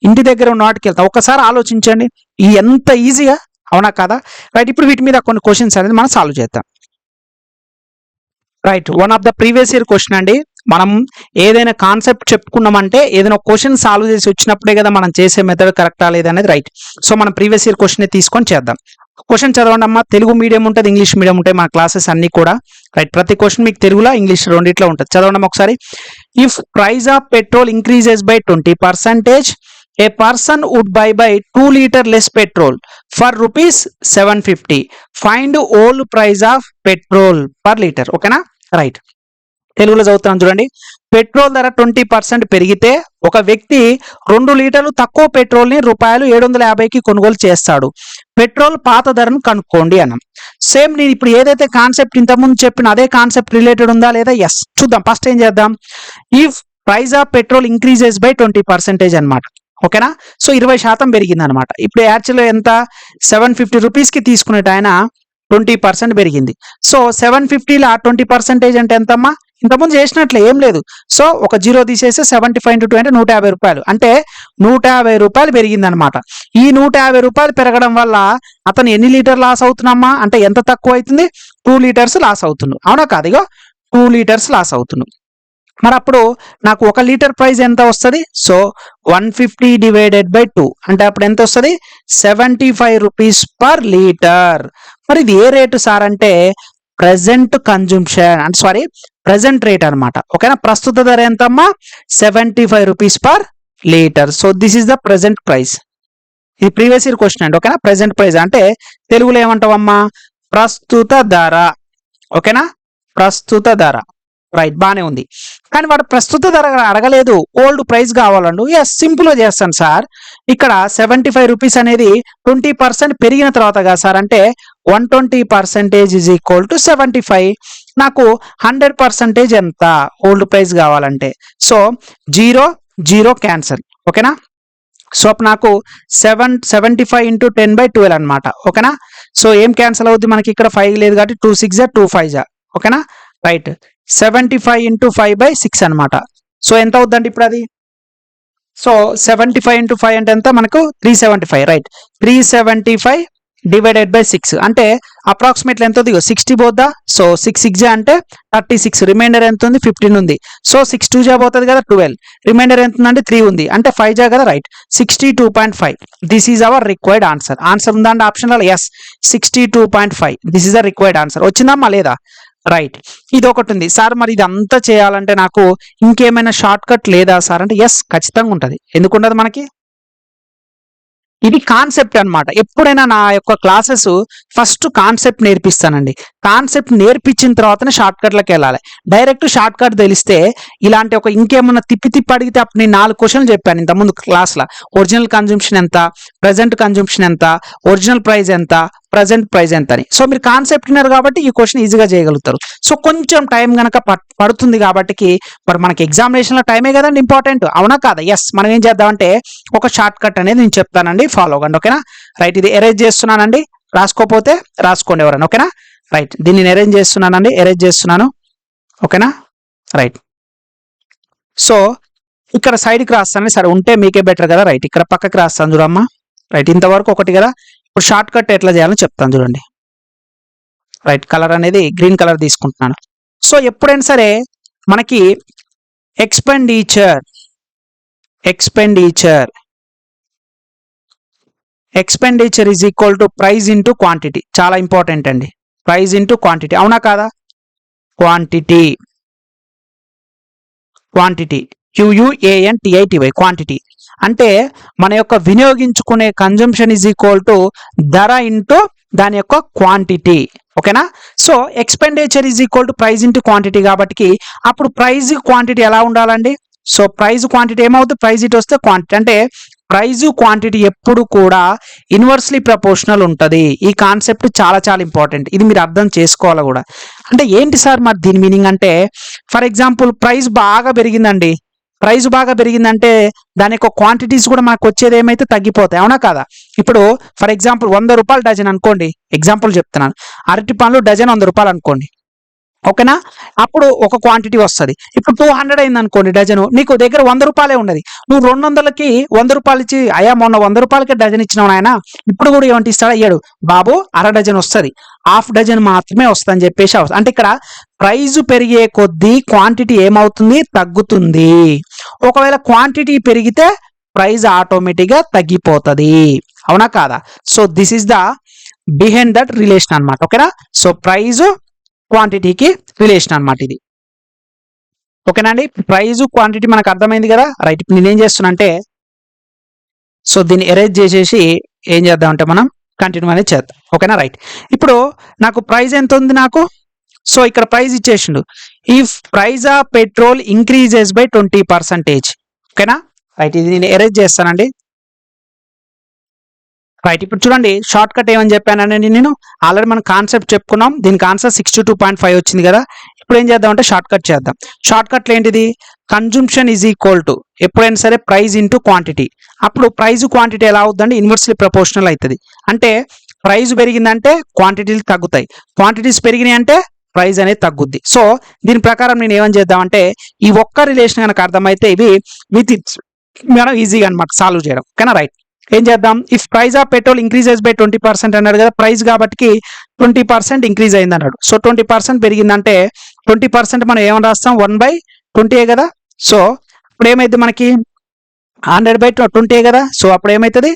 ఇంటి దగ్గర ఉన్న వాటికి వెళ్తాం. ఒక్కసారి ఆలోచించండి ఈ ఎంత ఈజీగా. అవునా కదా. రైట్. ఇప్పుడు వీటి మీద కొన్ని క్వశ్చన్స్ అనేది మనం సాల్వ్ చేద్దాం. Right. One of the previous year question అండి. మనం ఏదైనా కాన్సెప్ట్ చెప్పుకున్నామంటే ఏదైనా క్వశ్చన్ సాల్వ్ చేసి వచ్చినప్పుడే కదా మనం చేసే మెథడ్ కరెక్టా లేదనేది. రైట్. సో మనం ప్రీవియస్ ఇయర్ క్వశ్చన్ తీసుకొని చేద్దాం. క్వశ్చన్ చదవండి అమ్మా. తెలుగు మీడియం ఉంటుంది, ఇంగ్లీష్ మీడియం ఉంటాయి మన క్లాసెస్ అన్ని కూడా. రైట్. ప్రతి క్వశ్చన్ మీకు తెలుగులో ఇంగ్లీష్ రెండిట్లో ఉంటుంది. చదవండి ఒకసారి. If price of petrol increases by 20%, a person would buy by 2 liter less petrol for ₹750. Find old price of petrol per liter. ఓకేనా. రైట్. తెలుగులో చదువుతాను చూడండి. పెట్రోల్ ధర 20% పెరిగితే ఒక వ్యక్తి 2 లీటర్లు తక్కువ పెట్రోల్ ని ₹750కి కొనుగోలు చేస్తాడు. పెట్రోల్ పాత ధరను కనుక్కోండి అన్నాం. సేమ్ నేను ఇప్పుడు ఏదైతే కాన్సెప్ట్ ఇంతకుముందు చెప్పిన అదే కాన్సెప్ట్ రిలేటెడ్ ఉందా లేదా, ఎస్ చూద్దాం. ఫస్ట్ ఏం చేద్దాం, if price of petrol increases by 20% అనమాట. ఓకేనా. సో 20% పెరిగింది అనమాట. ఇప్పుడు యాక్చువల్గా ఎంత 750 రూపీస్కి తీసుకునేట ఆయన 20% పెరిగింది. సో 750లో 20% అంటే ఎంతమ్మా ఇంతకుముందు చేసినట్లే ఏం లేదు. సో ఒక జీరో తీసేస్తే 75 into 2 అంటే 150 రూపాయలు, అంటే 150 రూపాయలు పెరిగిందనమాట. ఈ 150 రూపాయలు పెరగడం వల్ల అతను ఎన్ని లీటర్ లాస్ అవుతున్నామా, అంటే ఎంత తక్కువ అవుతుంది, 2 లీటర్స్ లాస్ అవుతున్నాడు. అవునా కాదు? ఇగో 2 లీటర్స్ లాస్ అవుతున్నాడు. మరి అప్పుడు నాకు 1 లీటర్ ప్రైస్ ఎంత వస్తుంది? సో 150 డివైడెడ్ బై 2 అంటే అప్పుడు ఎంత వస్తుంది? 75 రూపీస్ పర్ లీటర్. మరి ఇది ఏ రేటు సార్ అంటే ప్రెజెంట్ కన్జంప్షన్, అంటే సారీ ప్రెజెంట్ రేట్ అనమాట. ఓకేనా? ప్రస్తుత ధర ఎంతమ్మా? 75 rupees per litre. So this is the present price. ఇది ప్రీవియస్ ఇయర్ క్వశ్చన్ అండి. ఓకేనా? ప్రెజెంట్ ప్రైస్ అంటే తెలుగులో ఏమంటావమ్మా? ప్రస్తుత ధర. ఓకేనా? ప్రస్తుత ధర. రైట్, బానే ఉంది. కానీ వాడు ప్రస్తుత ధర అడగలేదు, ఓల్డ్ ప్రైస్ కావాలండు. ఎస్, సింపుల్ గా చేస్తాను సార్. ఇక్కడ 75 రూపీస్ అనేది 20% పెరిగిన తర్వాత కదా సార్, అంటే 120% ఈజ్ ఈక్వల్ టు 75. నాకు 100% ఎంత ఓల్డ్ ప్రైస్ కావాలంటే, సో 0 క్యాన్సల్. ఓకేనా? సో అప్పుడు నాకు 75 into 10/12 అనమాట. ఓకేనా? సో ఏం క్యాన్సల్ అవుద్ది మనకి? ఇక్కడ 5 లేదు కాబట్టి 2 6 2 5. ఓకేనా? రైట్, 75 into 5/6 అనమాట. సో ఎంత అవుద్దండి ఇప్పుడు అది? సో 75 into 5 అంటే ఎంత మనకు? 375. రైట్, 375 డివైడెడ్ బై 6 అంటే అప్రాక్సిమేట్లీ ఎంత ఉంది? 60 పోద్దా? సో 6 6 అంటే 36. రిమైండర్ ఎంత ఉంది? 15 ఉంది. సో 6 2 పోతుంది కదా, 12. రిమైండర్ ఎంత ఉందంటే 3 ఉంది, అంటే 5 జా కదా. Right, 62.5. This is our required answer. Answer ఉందండి ఆప్షన్లో? Yes, 62.5. This is the required answer. వచ్చిందమ్మా లేదా? రైట్, ఇది ఒకటి ఉంది సార్. మరి ఇది అంతా చేయాలంటే నాకు ఇంకేమైనా షార్ట్ కట్ లేదా సార్ అంటే ఎస్, ఖచ్చితంగా ఉంటుంది. ఎందుకుండదు మనకి? ఇది కాన్సెప్ట్ అన్నమాట. ఎప్పుడైనా నా యొక్క క్లాసెస్ ఫస్ట్ కాన్సెప్ట్ నేర్పిస్తానండి. కాన్సెప్ట్ నేర్పించిన తర్వాతనే షార్ట్ కట్లకు వెళ్ళాలి. డైరెక్ట్ షార్ట్ కట్ తెలిస్తే ఇలాంటి ఒక ఇంకేమన్నా తిప్పి అడిగితే అప్పుడు నేను 4 క్వశ్చన్లు చెప్పాను ఇంతకుముందు క్లాస్లో. ఒరిజినల్ కన్జంప్షన్ ఎంత, ప్రజెంట్ కన్జంప్షన్ ఎంత, ఒరిజినల్ ప్రైస్ ఎంత, ప్రజెంట్ ప్రైస్ ఎంత అని. సో మీరు కాన్సెప్ట్ విన్నారు కాబట్టి ఈ క్వశ్చన్ ఈజీగా చేయగలుగుతారు. సో కొంచెం టైం కనుక పడుతుంది కాబట్టి, మరి మనకి ఎగ్జామినేషన్లో టైమే కదండి ఇంపార్టెంట్. అవునా కాదా? ఎస్, మనం ఏం చేద్దామంటే ఒక షార్ట్ కట్ అనేది నేను చెప్తానండి, ఫాలో అవ్వండి. ఓకేనా? రైట్, ఇది ఎరేజ్ చేస్తున్నానండి. రాసుకోపోతే రాసుకోండి ఎవరైనా. ఓకేనా? రైట్, దీన్ని నేను అరేంజ్ చేస్తున్నానండి, ఎరేజ్ చేస్తున్నాను. ఓకేనా? రైట్, సో ఇక్కడ సైడ్కి రాస్తాను. సరే ఉంటే మీకే బెటర్ కదా. రైట్, ఇక్కడ పక్కకి రాస్తాను చూడమ్మా. రైట్, ఇంతవరకు ఒకటి కదా. ఇప్పుడు షార్ట్ కట్ ఎట్లా చేయాలో చెప్తాను చూడండి. రైట్, కలర్ అనేది గ్రీన్ కలర్ తీసుకుంటున్నాను. సో ఎప్పుడైనా సరే మనకి expenditure is equal to price into quantity. చాలా ఇంపార్టెంట్ అండి. Price into quantity. అవునా కాదా? క్వాంటిటీ QUANTITY క్వాంటిటీ అంటే మన యొక్క వినియోగించుకునే కన్జంప్షన్ ఈజ్ ఈక్వల్ టు ధర ఇంటూ దాని యొక్క క్వాంటిటీ. ఓకేనా? So expenditure is equal to price into quantity కాబట్టి అప్పుడు ప్రైస్ క్వాంటిటీ ఎలా ఉండాలండి? సో ప్రైస్ క్వాంటిటీ ఏమవుతుంది? ప్రైస్ ఇటు వస్తే క్వాంటిటీ, అంటే ప్రైజ్ క్వాంటిటీ ఎప్పుడు కూడా ఇన్వర్స్లీ ప్రపోర్షనల్ ఉంటుంది. ఈ కాన్సెప్ట్ చాలా చాలా ఇంపార్టెంట్. ఇది మీరు అర్థం చేసుకోవాలి కూడా. అంటే ఏంటి సార్ మరి దీని మీనింగ్ అంటే, ఫర్ ఎగ్జాంపుల్ ప్రైస్ బాగా పెరిగిందండి. ప్రైస్ బాగా పెరిగిందంటే దాని యొక్క క్వాంటిటీస్ కూడా మనకు వచ్చేది ఏమైతే తగ్గిపోతాయి. అవునా కాదా? ఇప్పుడు ఫర్ ఎగ్జాంపుల్ 100 రూపాయలు డజన్ అనుకోండి, ఎగ్జాంపుల్ చెప్తున్నాను. అరటి పండ్లు డజన్ 100 రూపాయలు అనుకోండి. ఓకేనా? అప్పుడు ఒక క్వాంటిటీ వస్తుంది. ఇప్పుడు 200 అయింది అనుకోండి డజను, నీకు దగ్గర 100 రూపాయలే ఉన్నది. నువ్వు 200కి 100 రూపాయలు ఇచ్చి, అయ్యా మొన్న 100 రూపాయలకే డజన్ ఇచ్చినావు నాయన, ఇప్పుడు కూడా ఏమంటే ఇస్తాడు? అయ్యాడు బాబు, అర డజన్ వస్తుంది, హాఫ్ డజన్ మాత్రమే వస్తుంది అని చెప్పేసి. అంటే ఇక్కడ ప్రైజ్ పెరిగే కొద్దీ క్వాంటిటీ ఏమవుతుంది? తగ్గుతుంది. ఒకవేళ క్వాంటిటీ పెరిగితే ప్రైజ్ ఆటోమేటిక్గా తగ్గిపోతుంది. అవునా కాదా? So this is the behind that relation అనమాట. ఓకేనా? సో ప్రైజ్ క్వాంటిటీకి రిలేషన్ అనమాట ఇది. ఓకేనా అండి? ప్రైజ్ క్వాంటిటీ మనకు అర్థమైంది కదా. రైట్, ఇప్పుడు నేనేం చేస్తున్నా అంటే, సో దీన్ని ఎరేజ్ చేసేసి ఏం చేద్దామంటే మనం కంటిన్యూ అనేది చేద్దాం. ఓకేనా? రైట్, ఇప్పుడు నాకు ప్రైజ్ ఎంత ఉంది నాకు? సో ఇక్కడ ప్రైజ్ ఇచ్చేసిండు. If price of petrol increases by 20%. ఓకేనా? రైట్, ఇది నేను ఎరేజ్ చేస్తానండి. రైట్, ఇప్పుడు చూడండి షార్ట్ కట్ ఏమని చెప్పానండి నేను. ఆల్రెడీ మనం కాన్సెప్ట్ చెప్పుకున్నాం. దీనికి ఆన్సర్ 62.5 వచ్చింది కదా. ఇప్పుడు ఏం చేద్దామంటే షార్ట్ కట్ చేద్దాం. షార్ట్ కట్లు ఏంటిది? కన్జంప్షన్ ఈజ్ ఈక్వల్ టు ఎప్పుడైనా సరే ప్రైజ్ ఇంటూ క్వాంటిటీ. అప్పుడు ప్రైజ్ క్వాంటిటీ ఎలా అవుతుందంటే ఇన్వర్స్లీ ప్రపోర్షనల్ అవుతుంది. అంటే ప్రైజ్ పెరిగిందంటే క్వాంటిటీలు తగ్గుతాయి, క్వాంటిటీస్ పెరిగినాయి అంటే ప్రైస్ అనేది తగ్గుద్ది. సో దీని ప్రకారం నేను ఏమని చేద్దామంటే ఈ ఒక్క రిలేషన్ కనుక అర్థమైతే ఇవి విత్ మనం ఈజీగా అనమాట సాల్వ్ చేయడం. ఓకేనా రైట్. ఏం చేద్దాం, if price of petrol increases by 20% అన్నాడు కదా, ప్రైస్ కాబట్టి 20% ఇంక్రీజ్ అయింది అన్నాడు. సో 20% పెరిగిందంటే 20% మనం ఏమని రాస్తాం, 1/20 కదా. సో ఇప్పుడు ఏమైంది మనకి 100/20 కదా. సో అప్పుడు ఏమవుతుంది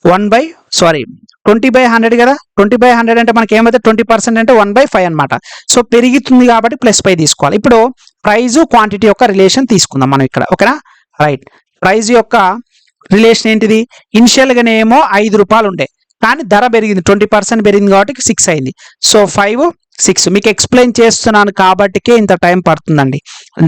20/100 కదా. 20/100 అంటే మనకి ఏమవుతుంది 20% అంటే 1/5 అనమాట. సో పెరుగుతుంది కాబట్టి +5 తీసుకోవాలి. ఇప్పుడు ప్రైస్ క్వాంటిటీ యొక్క రిలేషన్ తీసుకుందాం మనం ఇక్కడ. ఓకేనా రైట్. ప్రైస్ యొక్క రిలేషన్ ఏంటిది, ఇనిషియల్గానే ఏమో 5 రూపాయలు ఉండే, కానీ ధర పెరిగింది 20% పెరిగింది కాబట్టి 6 అయింది. సో 5 6 మీకు ఎక్స్ప్లెయిన్ చేస్తున్నాను కాబట్టికే ఇంత టైం పడుతుందండి.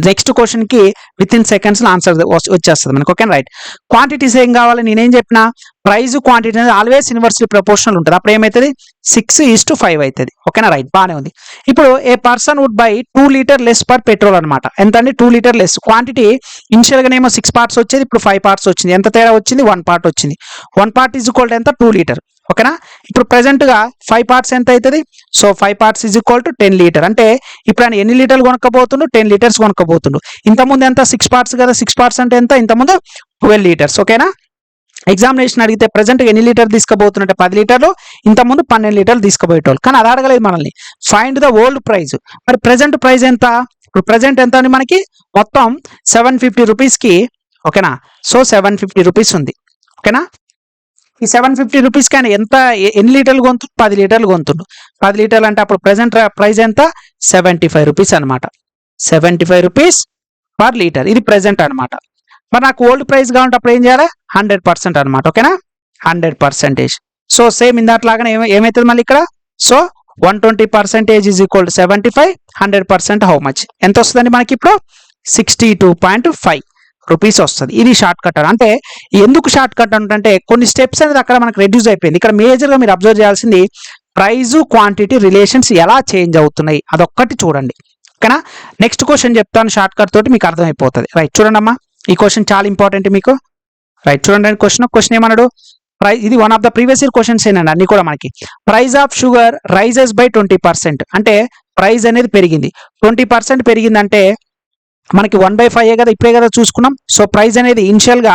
నెక్స్ట్ క్వశ్చన్కి విత్ ఇన్ సెకండ్స్లో ఆన్సర్ వచ్చేస్తుంది మనకు. Okay right. క్వాంటిటీస్ ఏం కావాలి, నేనేం చెప్పిన ప్రైస్ క్వాంటిటీ అనేది ఆల్వేస్ ఇన్వర్స్లీ ప్రపోర్షనల్ ఉంటుంది. అప్పుడు ఏమవుతుంది 6:5 అవుతుంది. ఓకేనా రైట్, బాగానే ఉంది. ఇప్పుడు a person would buy 2 litre less per petrol అనమాట. ఎంత అండి 2 లీటర్ లెస్. క్వాంటిటీ ఇనిషియల్గానేమో 6 పార్ట్స్ వచ్చేది, ఇప్పుడు 5 పార్ట్స్ వచ్చింది. ఎంత తేడా వచ్చింది, 1 పార్ట్ వచ్చింది. 1 పార్ట్ ఈజ్ ఈక్వల్ టు ఎంత 2 లీటర్. ఓకేనా. ఇప్పుడు ప్రెసెంట్గా 5 పార్ట్స్ ఎంత అవుతుంది, so 5 parts is equal to 10 litre. అంటే ఇప్పుడు ఆయన ఎన్ని లీటర్లు కొనకపోతుండు, 10 లీటర్స్ కొనకపోతుండు. ఇంతకుముందు ఎంత 6 పార్ట్స్ కదా, 6 పార్ట్స్ అంటే ఎంత, ఇంతకుముందు 12 లీటర్స్. ఓకేనా. ఎగ్జామినేషన్ అడిగితే ప్రెసెంట్ ఎన్ని లీటర్ తీసుకుపోతున్నట్టే 10 లీటర్లు, ఇంతకుముందు 12 లీటర్లు తీసుకుపోయేటోళ్ళు. కానీ అది అడగలేదు మనల్ని, ఫైండ్ ద ఓల్డ్ ప్రైస్. మరి ప్రెసెంట్ ప్రైస్ ఎంత, ఇప్పుడు ప్రెసెంట్ ఎంత అని మనకి మొత్తం 750 రూపీస్కి. ఓకేనా. సో 750 రూపీస్ ఉంది. ఓకేనా. ఈ 750 రూపీస్ కానీ ఎంత ఎన్ని లీటర్లు కొంటుండు, 10 లీటర్లు కొంటుండు. 10 లీటర్లు అంటే అప్పుడు ప్రెసెంట్ ప్రైస్ ఎంత 75 రూపీస్ అనమాట. 75 రూపీస్ పర్ లీటర్, ఇది ప్రెసెంట్ అనమాట. మరి నాకు ఓల్డ్ ప్రైస్ కావాలంటే అప్పుడు ఏం చేయాలి 100% అనమాట. ఓకేనా 100%. సో సేమ్ ఇందాట్లాగానే ఏమవుతుంది మళ్ళీ ఇక్కడ. So 120% is equal to 75, 100% how much ఎంత వస్తుందండి మనకి ఇప్పుడు 62.5 రూపీస్ వస్తుంది. ఇది షార్ట్ కట్. అంటే ఎందుకు షార్ట్ కట్ అంటే కొన్ని స్టెప్స్ అనేది అక్కడ మనకు రెడ్యూస్ అయిపోయింది. ఇక్కడ మేజర్గా మీరు అబ్జర్వ్ చేయాల్సింది ప్రైస్ క్వాంటిటీ రిలేషన్స్ ఎలా చేంజ్ అవుతున్నాయి అదొక్కటి చూడండి. ఓకేనా. నెక్స్ట్ క్వశ్చన్ చెప్తాను షార్ట్ కట్ తోటి మీకు అర్థమైపోతుంది. రైట్ చూడండి అమ్మా, ఈ క్వశ్చన్ చాలా ఇంపార్టెంట్ మీకు. రైట్ చూడండి క్వశ్చన్ ఏమన్నాడు, ప్రైస్ ఇది one of the previous year questions ఏనండి అన్ని కూడా మనకి. Price of sugar rises by 20%. అంటే ప్రైస్ అనేది పెరిగింది 20% పెరిగిందంటే మనకి 1/5 కదా, ఇప్పుడే కదా చూసుకున్నాం. సో ప్రైస్ అనేది ఇనిషియల్గా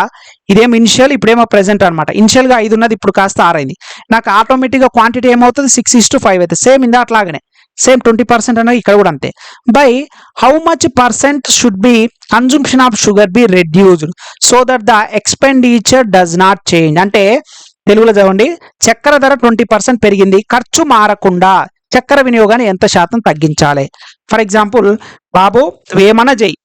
ఇదేమో ఇనిషియల్, ఇప్పుడేమో ప్రెసెంట్ అనమాట. ఇనిషియల్గా 5 ఉన్నది, ఇప్పుడు కాస్త 6 అయింది. నాకు ఆటోమేటిక్గా క్వాంటిటీ ఏమవుతుంది 6:5 అవుతుంది. సేమ్ ఇందా అట్లాగనే సేమ్ 20% అనేది ఇక్కడ కూడా అంతే. By how much percent should be consumption of sugar be reduced so that the expenditure does not change. అంటే తెలుగులో చదవండి, చక్కెర ధర 20% పెరిగింది, ఖర్చు మారకుండా చక్కెర వినియోగాన్ని ఎంత శాతం తగ్గించాలి. ఫర్ ఎగ్జాంపుల్ బాబు ఏమన్నా చెయ్యి,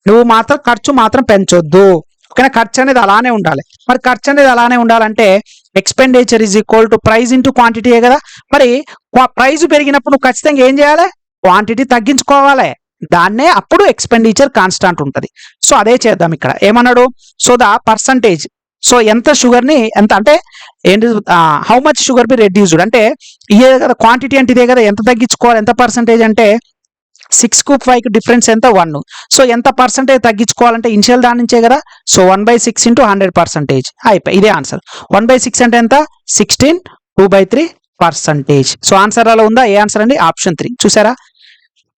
నువ్వు మాత్రం ఖర్చు మాత్రం పెంచొద్దు. ఓకేనా. ఖర్చు అనేది అలానే ఉండాలి. మరి ఖర్చు అనేది అలానే ఉండాలంటే expenditure is equal to price into క్వాంటిటీయే కదా. మరి ప్రైస్ పెరిగినప్పుడు నువ్వు ఖచ్చితంగా ఏం చేయాలి, క్వాంటిటీ తగ్గించుకోవాలి. దాన్నే అప్పుడు ఎక్స్పెండిచర్ కాన్స్టాంట్ ఉంటుంది. సో అదే చేద్దాం ఇక్కడ. ఏమన్నాడు, సో ద పర్సంటేజ్, సో ఎంత షుగర్ని ఎంత అంటే ఏంటి, how much sugar be reduced అంటే ఇదే కదా క్వాంటిటీ అంటే ఇదే కదా, ఎంత తగ్గించుకోవాలి, ఎంత పర్సంటేజ్ అంటే 6కు 5కు డిఫరెన్స్ ఎంత 1. సో ఎంత పర్సంటేజ్ తగ్గించుకోవాలంటే ఇనిషియల్ దాని నుంచే కదా. సో 1/6 ఇంటూ 100% అయిపోయి ఇదే ఆన్సర్. 1/6 అంటే ఎంత 16, 2/3%. సో ఆన్సర్ అలా ఉందా, ఏ ఆన్సర్ అండి ఆప్షన్ 3. చూసారా,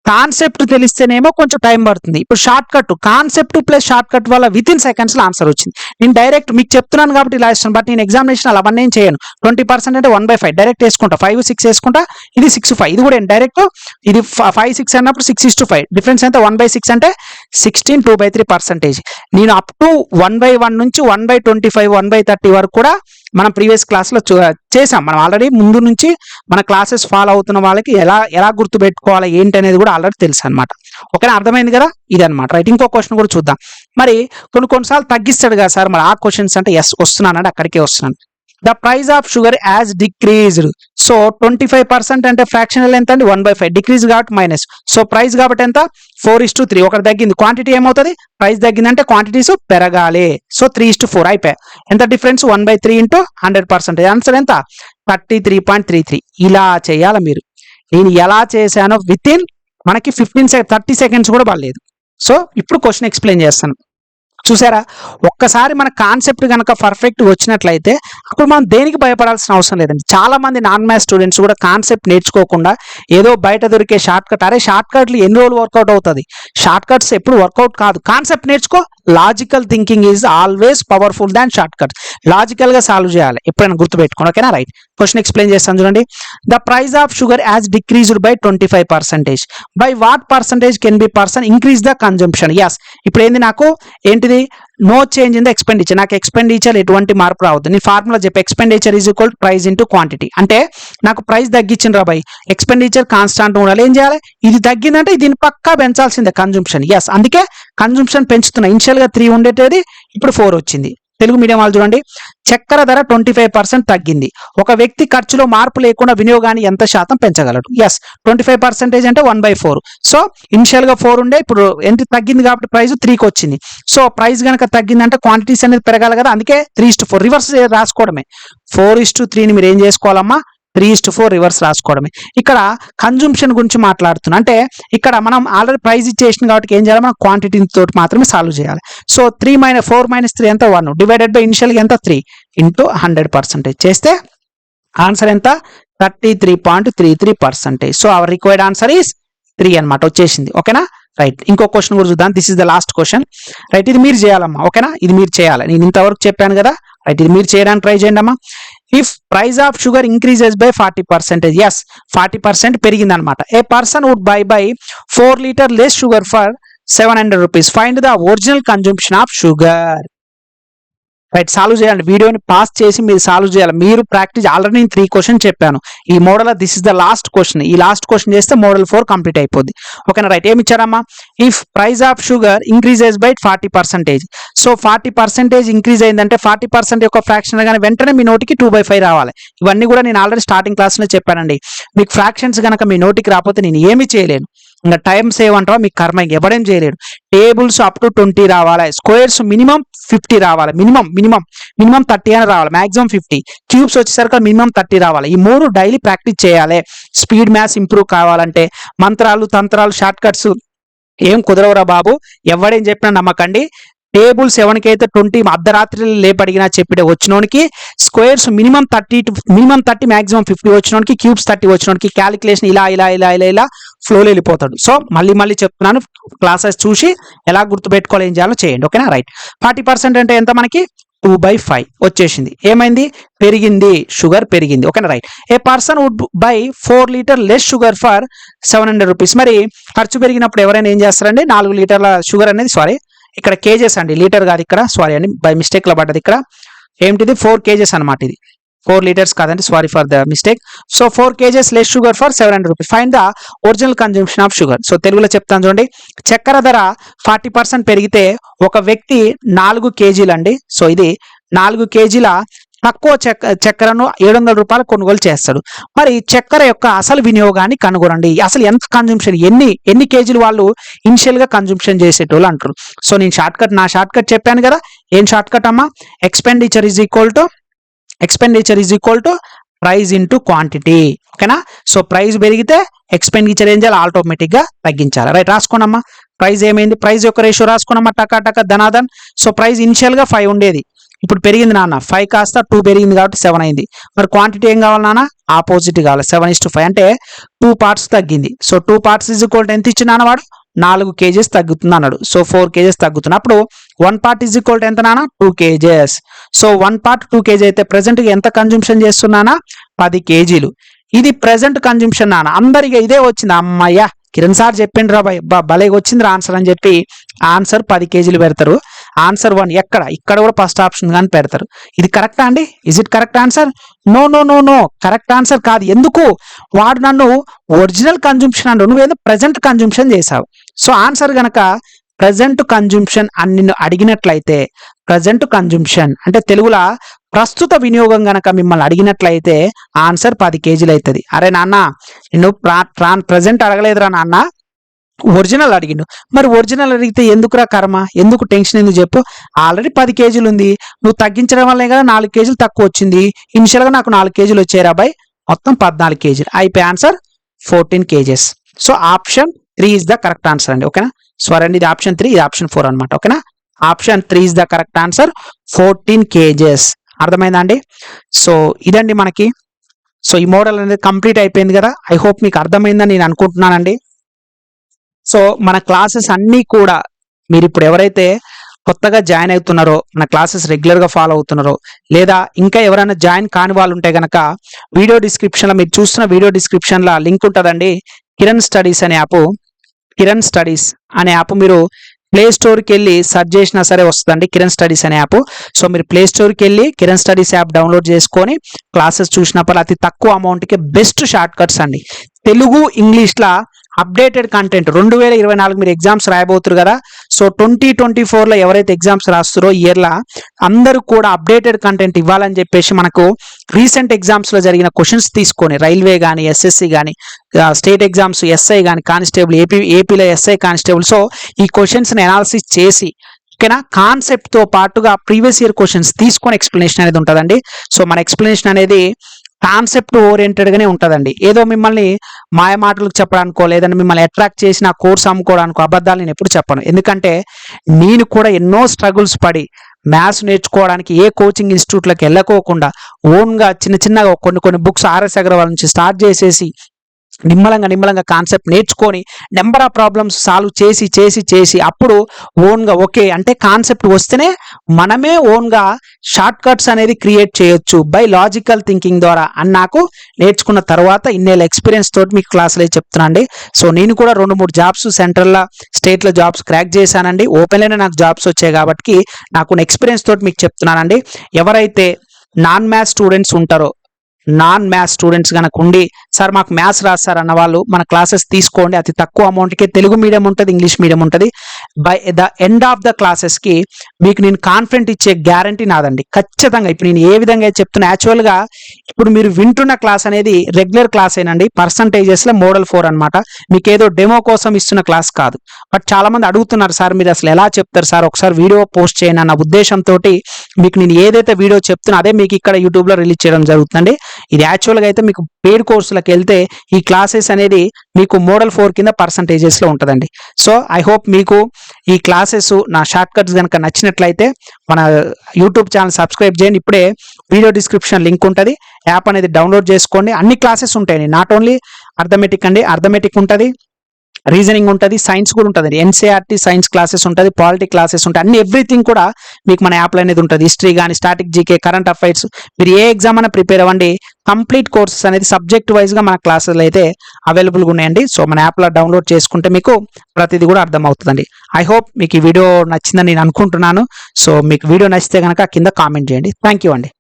కాన్సెప్ట్ తెలిస్తేనేమో కొంచెం టైం పడుతుంది. ఇప్పుడు short cut, concept plus short cut వల్ల విత్ ఇన్ సెకండ్స్లో ఆన్సర్ వచ్చింది. నేను డైరెక్ట్ మీకు చెప్తున్నాను కాబట్టి ఇలా ఇస్తాను, బట్ నేను ఎగ్జామినేషన్ అలా అవన్నీ ఏం చేయను. 20% అంటే 1/5 డైరెక్ట్ వేసుకుంటా, 5 6 వేసుకుంటా, ఇది 6 5, ఇది కూడా డైరెక్ట్. ఇది 5 6 అన్నప్పుడు 6:5 డిఫరెన్స్ ఎంత 1/6 అంటే 16, 2/3%. నేను అప్ టు 1/1 నుంచి 1/25, 1/30 వరకు కూడా మనం ప్రీవియస్ క్లాస్లో చేసాం. మనం ఆల్రెడీ ముందు నుంచి మన క్లాసెస్ ఫాలో అవుతున్న వాళ్ళకి ఎలా గుర్తుపెట్టుకోవాలి ఏంటి అనేది కూడా ఆల్రెడీ తెలుసు అనమాట. ఓకేనా, అర్థమైంది కదా, ఇదనమాట. రైట్, ఇంకో క్వశ్చన్ కూడా చూద్దాం. మరి కొన్నిసార్లు తగ్గిస్తాడు కదా సార్, మరి ఆ క్వశ్చన్స్ అంటే ఎస్ వస్తున్నానంటే అక్కడికే వస్తున్నాను. The price of sugar as decreased. So 25% అంటే ఫ్రాక్షనల్ ఎంత అండి 1/5, డిక్రీజ్ కాబట్టి మైనస్. సో ప్రైస్ కాబట్టి ఎంత 4:3, ఒకటి తగ్గింది. క్వాంటిటీ ఏమవుతుంది, ప్రైస్ తగ్గిందంటే క్వాంటిటీస్ పెరగాలి. సో 3:4 అయిపోయాయి. ఎంత డిఫరెన్స్ 1/3 ఇంటూ 100%. ఆన్సర్ ఎంత 33.33. ఇలా చేయాలి మీరు. నేను ఎలా చేశానో విత్ ఇన్ మనకి 30 సెకండ్స్ కూడా పడలేదు. సో ఇప్పుడు క్వశ్చన్ ఎక్స్ప్లెయిన్ చేస్తాను. చూసారా, ఒక్కసారి మన కాన్సెప్ట్ కనుక పర్ఫెక్ట్ వచ్చినట్లయితే అప్పుడు మనం దేనికి భయపడాల్సిన అవసరం లేదండి. చాలా మంది నాన్ మ్యాథ్స్ స్టూడెంట్స్ కూడా కాన్సెప్ట్ నేర్చుకోకుండా ఏదో బయట దొరికే షార్ట్ కట్, అరే షార్ట్ కట్లు ఎన్ని రోజులు వర్కౌట్ అవుతుంది, షార్ట్ కట్స్ ఎప్పుడు వర్కౌట్ కాదు. కాన్సెప్ట్ నేర్చుకో. Logical thinking is always powerful than shortcuts. Logical గా సాల్వ్ చేయాలి ఎప్పుడైనా గుర్తుపెట్టుకోండి. ఓకేనా, రైట్. క్వశ్చన్ ఎక్స్ప్లెయిన్ చేస్తాను చూడండి. The price of sugar has decreased by 25%. By what percentage can be person increase the consumption? Yes, ఇప్పుడు ఏంది నాకు ఏంటిది, no change in the expenditure. నాకు ఎక్స్పెండిచర్ ఎటువంటి మార్పు రావద్దు. నేను ఫార్ములా చెప్పి expenditure is equal price into quantity. అంటే నాకు ప్రైస్ తగ్గించిన రా బై, ఎక్స్పెండిచర్ కాన్స్టాంట్ ఉండాలి. ఏం చేయాలి, ఇది తగ్గిందంటే దీన్ని పక్కా పెంచాల్సిందే కన్జంప్షన్. ఎస్, అందుకే కన్జంప్షన్ పెంచుతున్నా. ఇనిషియల్ గా 3 ఉండేది, ఇప్పుడు 4 వచ్చింది. తెలుగు మీడియం వాళ్ళు చూడండి, చక్కెర ధర 25% తగ్గింది. ఒక వ్యక్తి ఖర్చులో మార్పు లేకుండా వినియోగాన్ని ఎంత శాతం పెంచగలడు? ఎస్, 25% అంటే 1/4. సో ఇనిషియల్ గా 4 ఉండే, ఇప్పుడు ఎంత తగ్గింది కాబట్టి ప్రైస్ 3కి వచ్చింది. సో ప్రైస్ కనుక తగ్గిందంటే క్వాంటిటీస్ అనేది పెరగాలి కదా, అందుకే 3:4 రివర్స్ రాసుకోవడమే. 4:3ని మీరు ఏం చేసుకోవాలమ్మా, 3:4 రివర్స్ రాసుకోవడమే. ఇక్కడ కన్జంప్షన్ గురించి మాట్లాడుతున్నా, అంటే ఇక్కడ మనం ఆల్రెడీ ప్రైస్ ఇచ్చేసింది కాబట్టి ఏం చేయాలి, మనం క్వాంటిటీ తోటి మాత్రమే సాల్వ్ చేయాలి. సో 4 - 3 ఎంత, 1 డివైడెడ్ బై ఇనిషియల్గా ఎంత 3 ఇంటూ 100% చేస్తే ఆన్సర్ ఎంత, 33.33%. So our required answer is 3 అనమాట, వచ్చేసింది. ఓకేనా, రైట్. ఇంకో క్వశ్చన్ కూడా చూద్దాం. This is the last question, right. ఇది మీరు చేయాలమ్మా. ఓకేనా, ఇది మీరు చేయాలి. నేను ఇంతవరకు చెప్పాను కదా, రైట్. ఇది మీరు చేయడానికి ట్రై చేయండి అమ్మా. If price of sugar increases by 40%, yes 40% పెరిగింది అనమాట. A person would buy 4 litre less sugar for 700 rupees. Find the original consumption of sugar. Right, solve చేయండి. వీడియోని పాస్ చేసి మీరు సాల్వ్ చేయాలి. మీరు ప్రాక్టీస్, ఆల్రెడీ నేను 3 క్వశ్చన్ చెప్పాను ఈ model. This is the last question. ఈ లాస్ట్ క్వశ్చన్ చేస్తే మోడల్ 4 కంప్లీట్ అయిపోద్ది. ఓకేనా, రైట్. ఏమి ఇచ్చారమ్మా, if price of sugar increases by 40%. So 40% increase అయిందంటే 40% యొక్క ఫ్రాక్షన్ కానీ వెంటనే మీ నోటికి 2/5 రావాలి. ఇవన్నీ కూడా నేను ఆల్రెడీ స్టార్టింగ్ క్లాస్లో చెప్పానండి. మీకు ఫ్రాక్షన్స్ కనుక మీ నోటికి రాకపోతే నేను ఏమి చేయలేను. ఇంకా టైం సేవ్ అంటావా, మీకు కర్మ ఎవడేం చేయలేడు. టేబుల్స్ అప్ టు 20 రావాలి. స్క్వేర్స్ మినిమం 50 రావాలి. మినిమం 30 అని రావాలి, మాక్సిమం 50. క్యూబ్స్ వచ్చేసరికి మినిమం 30 రావాలి. ఈ 3 డైలీ ప్రాక్టీస్ చేయాలి. స్పీడ్ మ్యాథ్స్ ఇంప్రూవ్ కావాలంటే మంత్రాలు, తంత్రాలు, షార్ట్ కట్స్ ఏం కుదరవరా బాబు. ఎవడేం చెప్పినా నమ్మకండి. టేబుల్స్ ఎవరికైతే 20 అర్ధరాత్రి లేపడిగినా చెప్పితే వచ్చినోనికి, స్క్వేర్స్ మినిమం 30 మాక్సిమం 50 వచ్చినోనికి, క్యూబ్స్ 30 వచ్చినోనికి క్యాలిక్యులేషన్ ఇలా ఫ్లోలో వెళ్ళిపోతాడు. సో మళ్ళీ చెప్తున్నాను, క్లాసెస్ చూసి ఎలా గుర్తుపెట్టుకోవాలి, ఏం చేయాలో చేయండి. ఓకేనా, రైట్. 40% అంటే ఎంత మనకి, 2/5 వచ్చేసింది. ఏమైంది, పెరిగింది, షుగర్ పెరిగింది. ఓకేనా, right. A person would buy 4 litre less sugar for 700 rupees. మరి ఖర్చు పెరిగినప్పుడు ఎవరైనా ఏం చేస్తారండి, 4 లీటర్ల షుగర్ అనేది, సారీ ఇక్కడ కేజెస్ అండి, లీటర్ కాదు ఇక్కడ, సారీ అండి బై మిస్టేక్ లో పడ్డది. ఇక్కడ ఏంటిది 4 kgs అనమాట, ఇది 4 లీటర్స్ కాదండి, sorry for the mistake. So 4 kgs less sugar for 700 rupees. Find the original consumption of sugar. So తెలుగులో చెప్తాను చూడండి. చక్కెర ధర 40% పెరిగితే ఒక వ్యక్తి 4 kgలు అండి. సో ఇది 4 kgల తక్కువ చక్కెరను 700 రూపాయలు కొనుగోలు చేస్తాడు. మరి చక్కెర యొక్క అసలు వినియోగాన్ని కనుగొనండి. అసలు ఎంత కన్జంప్షన్, ఎన్ని కేజీలు వాళ్ళు ఇనిషియల్ గా కన్జంప్షన్ చేసేటోళ్ళు అంటారు. సో నేను నా షార్ట్ కట్ చెప్పాను కదా. ఏం షార్ట్ కట్ అమ్మా, expenditure is equal to price into quantity. ఓకేనా, సో ప్రైస్ పెరిగితే ఎక్స్పెండిచర్ ఏం చేయాలి, ఆటోమేటిక్ గా తగ్గించాలి. రైట్, రాసుకోనమ్మా. ప్రైస్ ఏమైంది, ప్రైస్ యొక్క రేషియో రాసుకున్నమ్మా, టకా ధనాదన్. సో ప్రైస్ ఇనిషియల్ గా 5 ఉండేది, ఇప్పుడు పెరిగింది నాన్న, 5 కాస్త 2 పెరిగింది కాబట్టి 7 అయింది. మరి క్వాంటిటీ ఏం కావాలి నాన్న, ఆపోజిట్ కావాలి, 7:5 అంటే 2 parts తగ్గింది. So 2 parts is equal to ఎంత ఇచ్చిన వాడు, 4 kgs తగ్గుతుంది అన్నాడు. సో 4 kgs తగ్గుతుంది. అప్పుడు 1 part ఈజ్ ఈక్వల్ టు ఎంత నాన్న, 2 kgs. సో 1 part 2 kg అయితే ప్రెసెంట్ గా ఎంత కన్జంప్షన్ చేస్తున్నానా, 10 kgలు. ఇది ప్రెసెంట్ కన్జంప్షన్ నాన్న. అందరిగా ఇదే వచ్చింది, అమ్మయ్యా కిరణ్ సార్ చెప్పిండు రా బాయ్, భలేగా వచ్చింది ఆన్సర్ అని చెప్పి ఆన్సర్ 10 kgలు పెడతారు. ఆన్సర్ 1 ఇక్కడ కూడా ఫస్ట్ ఆప్షన్ కానీ పెడతారు. ఇది కరెక్టా అండి, is it correct answer? No correct answer కాదు. ఎందుకు, వాడు నన్ను ఒరిజినల్ కన్జంప్షన్ అండు, నువ్వేదో ప్రెసెంట్ కన్జంప్షన్ చేసావు. సో ఆన్సర్ గనక ప్రెసెంట్ కన్జంప్షన్ అని నిన్ను అడిగినట్లయితే, ప్రెసెంట్ కన్జంప్షన్ అంటే తెలుగులో ప్రస్తుత వినియోగం గనక మిమ్మల్ని అడిగినట్లయితే ఆన్సర్ 10 kgలు అవుతుంది. అరే నాన్న నిన్ను ప్రెసెంట్ అడగలేదురా నాన్న, ఒరిజినల్ అడిగిండు. మరి ఒరిజినల్ అడిగితే ఎందుకురా కర్మ, ఎందుకు టెన్షన్, ఎందుకు చెప్పు. ఆల్రెడీ 10 kgలు ఉంది, నువ్వు తగ్గించడం వల్లే కదా 4 kgలు తక్కువ వచ్చింది. ఇనిషియల్ గా నాకు 4 kgలు వచ్చాయి రాబాయ్, మొత్తం 14 kgలు అయిపోయి answer 14 kgs. So option 3 is the correct answer అండి. ఓకేనా, సారీ అండి, ఇది ఆప్షన్ 3, ఇది ఆప్షన్ 4 అనమాట. ఓకేనా, option 3 is the correct answer, 14 kgs. అర్థమైందా అండి? సో ఇదండి మనకి. సో ఈ మోడల్ అనేది కంప్లీట్ అయిపోయింది కదా. ఐ హోప్ మీకు అర్థమైందని నేను అనుకుంటున్నానండి. సో మన క్లాసెస్ అన్నీ కూడా మీరు ఇప్పుడు ఎవరైతే కొత్తగా జాయిన్ అవుతున్నారో, మన క్లాసెస్ రెగ్యులర్గా ఫాలో అవుతున్నారో, లేదా ఇంకా ఎవరైనా జాయిన్ కాని వాళ్ళు ఉంటే కనుక వీడియో డిస్క్రిప్షన్లో, మీరు చూస్తున్న వీడియో డిస్క్రిప్షన్లో లింక్ ఉంటుందండి. కిరణ్ స్టడీస్ అనే యాప్, కిరణ్ స్టడీస్ అనే యాప్ మీరు ప్లే స్టోర్కి వెళ్ళి సెర్చ్ చేసినా సరే వస్తుందండి, కిరణ్ స్టడీస్ అనే యాప్. సో మీరు ప్లే స్టోర్కి వెళ్ళి కిరణ్ స్టడీస్ యాప్ డౌన్లోడ్ చేసుకొని క్లాసెస్ చూసినప్పుడు అతి తక్కువ అమౌంట్కి బెస్ట్ షార్ట్ కట్స్ అండి. తెలుగు ఇంగ్లీష్లా అప్డేటెడ్ కంటెంట్ 2024 మీరు ఎగ్జామ్స్ రాయబోతున్నారు కదా. సో 2024లో ఎవరైతే ఎగ్జామ్స్ రాస్తారో ఇయర్లా అందరూ కూడా అప్డేటెడ్ కంటెంట్ ఇవ్వాలని చెప్పేసి మనకు రీసెంట్ ఎగ్జామ్స్లో జరిగిన క్వశ్చన్స్ తీసుకొని రైల్వే కానీ, ఎస్ఎస్సి కానీ, స్టేట్ ఎగ్జామ్స్ ఎస్ఐ కానీ, కానిస్టేబుల్ ఏపీలో ఎస్ఐ కానిస్టేబుల్, సో ఈ క్వశ్చన్స్ని అనాలిసిస్ చేసి ఓకేనా, కాన్సెప్ట్తో పాటుగా ప్రీవియస్ ఇయర్ క్వశ్చన్స్ తీసుకొని ఎక్స్ప్లెనేషన్ అనేది ఉంటుందండి. సో మన ఎక్స్ప్లెనేషన్ అనేది కాన్సెప్ట్ ఓరియంటెడ్గానే ఉంటుందండి. ఏదో మిమ్మల్ని మాయ మాటలకు చెప్పడానికో, లేదంటే మిమ్మల్ని అట్రాక్ట్ చేసిన కోర్స్ అమ్ముకోవడానికో అబద్ధాలు నేను ఎప్పుడు చెప్పను. ఎందుకంటే నేను కూడా ఎన్నో స్ట్రగుల్స్ పడి మ్యాథ్స్ నేర్చుకోవడానికి ఏ కోచింగ్ ఇన్స్టిట్యూట్లకు వెళ్ళకోకుండా ఓన్గా చిన్నగా కొన్ని బుక్స్ ఆర్ఎస్ అగర్వాల్ నుంచి స్టార్ట్ చేసేసి నిమ్మలంగా కాన్సెప్ట్ నేర్చుకొని నెంబర్ ఆఫ్ ప్రాబ్లమ్స్ సాల్వ్ చేసి అప్పుడు ఓన్గా ఓకే అంటే కాన్సెప్ట్ వస్తేనే మనమే ఓన్గా షార్ట్ కట్స్ అనేది క్రియేట్ చేయొచ్చు బై లాజికల్ థింకింగ్ ద్వారా అని నాకు నేర్చుకున్న తర్వాత ఇన్నేళ్ళ ఎక్స్పీరియన్స్ తోటి మీకు క్లాసులు చెప్తున్నానండి. సో నేను కూడా 2-3 జాబ్స్ సెంట్రల్లో, స్టేట్లో జాబ్స్ క్రాక్ చేశానండి. ఓపెన్లోనే నాకు జాబ్స్ వచ్చాయి కాబట్టి నాకు ఎక్స్పీరియన్స్ తోటి మీకు చెప్తున్నానండి. ఎవరైతే నాన్ మ్యాథ్స్ స్టూడెంట్స్ ఉంటారో, నాన్ మ్యాథ్స్ స్టూడెంట్స్ కనుక ఉండి సార్ మాకు మ్యాథ్స్ రాస్తారు అన్న వాళ్ళు మన క్లాసెస్ తీసుకోండి. అతి తక్కువ అమౌంట్కి తెలుగు మీడియం ఉంటుంది, ఇంగ్లీష్ మీడియం ఉంటుంది. By the end of the క్లాసెస్కి మీకు నేను కాన్ఫిడెంట్ ఇచ్చే గ్యారంటీ నాదండి. ఖచ్చితంగా ఇప్పుడు నేను ఏ విధంగా చెప్తున్నా, యాక్చువల్గా ఇప్పుడు మీరు వింటున్న క్లాస్ అనేది రెగ్యులర్ క్లాస్ ఏనండి, పర్సంటేజెస్లో మోడల్ 4 అనమాట. మీకు ఏదో డెమో కోసం ఇస్తున్న క్లాస్ కాదు. బట్ చాలామంది అడుగుతున్నారు సార్ మీరు అసలు ఎలా చెప్తారు సార్, ఒకసారి వీడియో పోస్ట్ చేయను అన్న ఉద్దేశంతో మీకు నేను ఏదైతే వీడియో చెప్తున్నా అదే మీకు ఇక్కడ యూట్యూబ్లో రిలీజ్ చేయడం జరుగుతుందండి. ఇది యాక్చువల్గా అయితే మీకు పెయిడ్ కోర్సులకు వెళ్తే ఈ క్లాసెస్ అనేది మీకు మోడల్ 4 కింద పర్సంటేజెస్లో ఉంటుందండి. సో ఐ హోప్ మీకు ఈ క్లాసెస్ నా షార్ట్ కట్స్ కనుక నచ్చినట్లయితే మన యూట్యూబ్ ఛానల్ సబ్స్క్రైబ్ చేయండి. ఇప్పుడే వీడియో డిస్క్రిప్షన్ లింక్ ఉంటుంది, యాప్ అనేది డౌన్లోడ్ చేసుకోండి. అన్ని క్లాసెస్ ఉంటాయండి, నాట్ ఓన్లీ అర్థమెటిక్ అండి, అర్థమెటిక్ ఉంటుంది, రీజనింగ్ ఉంటుంది, సైన్స్ కూడా ఉంటుంది, ఎన్సీఆర్టీ సైన్స్ క్లాసెస్ ఉంటుంది, పాలిటీ క్లాసెస్ ఉంటాయి, అన్ని ఎవ్రీథింగ్ కూడా మీకు మన యాప్లో అనేది ఉంటుంది. హిస్టరీ కానీ, స్టాటిక్ జీకే, కరెంట్ అఫైర్స్, మీరు ఏ ఎగ్జామ్ అయినా ప్రిపేర్ అవ్వండి. కంప్లీట్ కోర్సెస్ అనేది సబ్జెక్ట్ వైజ్గా మన క్లాసులు అయితే అవైలబుల్గా ఉన్నాయండి. సో మన యాప్లో డౌన్లోడ్ చేసుకుంటే మీకు ప్రతిదీ కూడా అర్థమవుతుందండి. ఐ హోప్ మీకు ఈ వీడియో నచ్చిందని నేను అనుకుంటున్నాను. సో మీకు వీడియో నచ్చితే కనుక కింద కామెంట్ చేయండి. థ్యాంక్ యూ అండి.